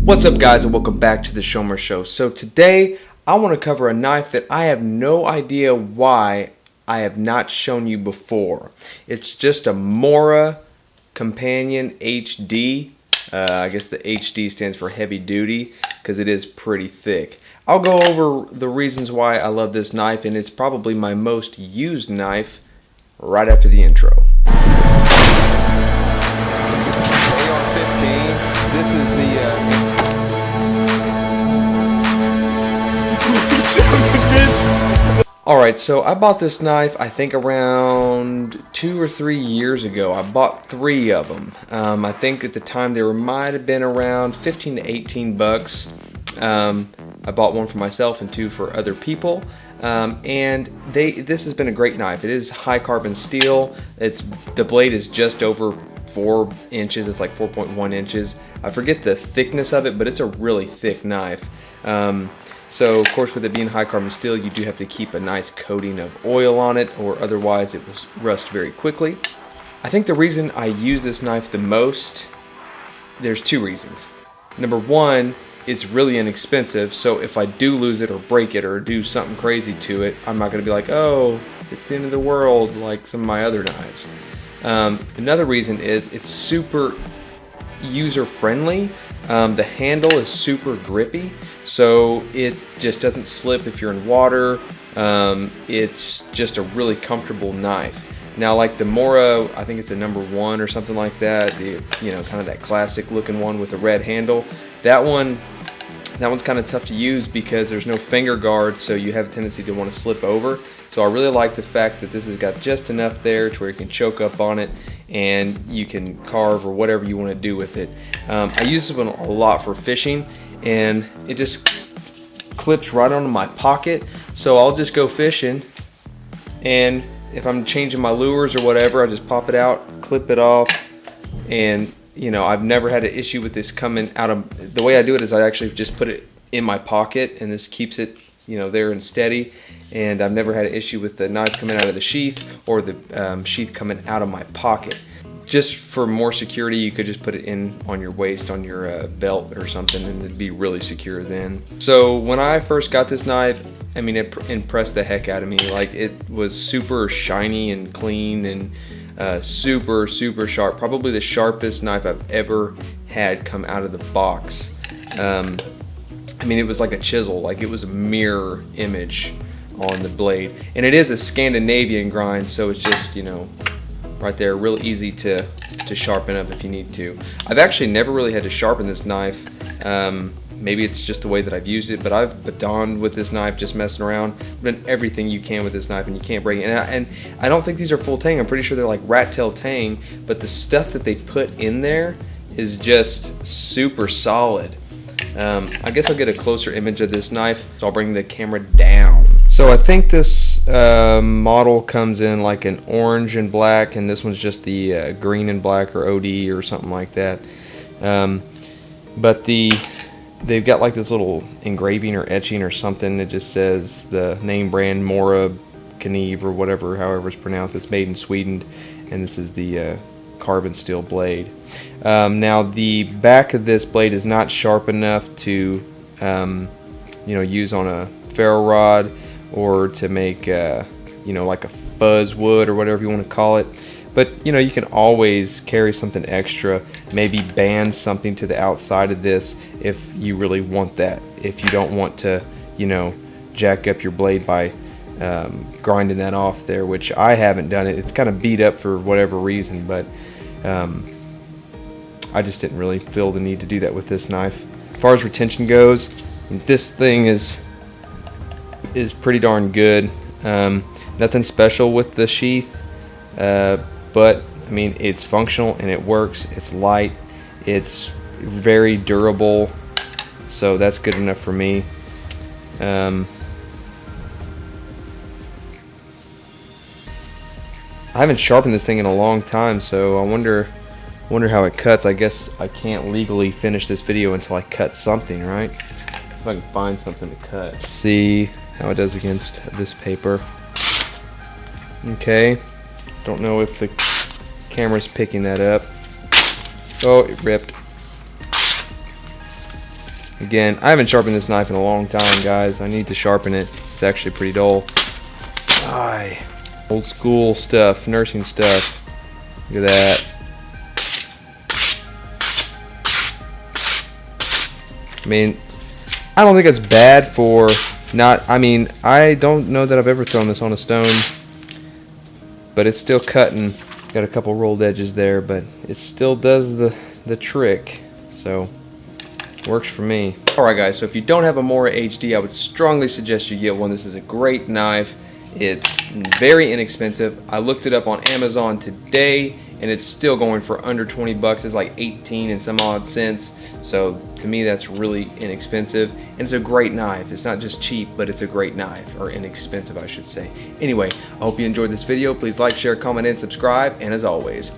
What's up, guys, and welcome back to the Shomer Show. So today I want to cover a knife that I have no idea why I have not shown you before. It's just a Mora Companion HD. I guess the HD stands for heavy duty because it is pretty thick. I'll go over the reasons why I love this knife, and it's probably my most used knife right after the intro. AR-15. This is the Alright, so I bought this knife I think around 2 or 3 years ago. I bought 3 of them. I think at the time they might have been around 15 to 18 bucks. I bought one for myself and 2 for other people. And this has been a great knife. It is high carbon steel. The blade is just over 4 inches. It's like 4.1 inches. I forget the thickness of it, but it's a really thick knife. So of course, with it being high carbon steel, you do have to keep a nice coating of oil on it, or otherwise it will rust very quickly. I think the reason I use this knife the most, there's 2 reasons. Number 1, it's really inexpensive, so if I do lose it or break it or do something crazy to it, I'm not going to be like, oh, it's the end of the world like some of my other knives. Another reason is it's super user friendly. The handle is super grippy, so it just doesn't slip if you're in water. It's just a really comfortable knife. Now, like the Mora, I think it's a number 1 or something like that. Kind of that classic looking one with a red handle. That one's kind of tough to use because there's no finger guard, so you have a tendency to want to slip over. So I really like the fact that this has got just enough there to where you can choke up on it and you can carve or whatever you want to do with it. I use this one a lot for fishing, and it just clips right onto my pocket. So I'll just go fishing, and if I'm changing my lures or whatever, I just pop it out, clip it off, and I've never had an issue with this coming out of. The way I do it is I actually just put it in my pocket, and this keeps it there and steady, and I've never had an issue with the knife coming out of the sheath or the sheath coming out of my pocket. Just for more security, you could just put it on your waist, on your belt or something, and it'd be really secure then. So when I first got this knife, I mean, it impressed the heck out of me. Like, it was super shiny and clean and super sharp. Probably the sharpest knife I've ever had come out of the box. I mean, it was like a chisel, like it was a mirror image on the blade. And it is a Scandinavian grind, so it's just, right there, real easy to sharpen up if you need to. I've actually never really had to sharpen this knife. Maybe it's just the way that I've used it, but I've batoned with this knife just messing around. I've done everything you can with this knife, and you can't break it. And I don't think these are full tang. I'm pretty sure they're like rat tail tang, but the stuff that they put in there is just super solid. I guess I'll get a closer image of this knife, so I'll bring the camera down. So I think this model comes in like an orange and black, and this one's just the green and black, or OD or something like that. But they've got like this little engraving or etching or something that just says the name brand Morakniv or whatever, however it's pronounced. It's made in Sweden, and this is the carbon steel blade. Now the back of this blade is not sharp enough to use on a ferro rod or to make like a fuzz wood or whatever you want to call it, but you can always carry something extra, maybe band something to the outside of this if you really want that, if you don't want to jack up your blade by grinding that off there, which I haven't done it. It's kind of beat up for whatever reason, but I just didn't really feel the need to do that with this knife. As far as retention goes, this thing is pretty darn good. Nothing special with the sheath, but I mean, it's functional and it works. It's light, it's very durable, so that's good enough for me. I haven't sharpened this thing in a long time, so I wonder how it cuts. I guess I can't legally finish this video until I cut something, right? See if I can find something to cut. Let's see how it does against this paper. Okay, don't know if the camera's picking that up. Oh, it ripped. Again, I haven't sharpened this knife in a long time, guys. I need to sharpen it. It's actually pretty dull. Aye. Old school stuff, nursing stuff. Look at that. I mean, I don't think it's bad for not, I mean, I don't know that I've ever thrown this on a stone, but it's still cutting. Got a couple rolled edges there, but it still does the trick. So works for me. Alright guys, so if you don't have a Mora HD, I would strongly suggest you get one. This is a great knife. It's very inexpensive. I looked it up on Amazon today and it's still going for under 20 bucks. It's like 18 and some odd cents. So to me that's really inexpensive, and it's a great knife. It's not just cheap, but it's a great knife, or inexpensive I should say. Anyway, I hope you enjoyed this video. Please like, share, comment, and subscribe, and as always,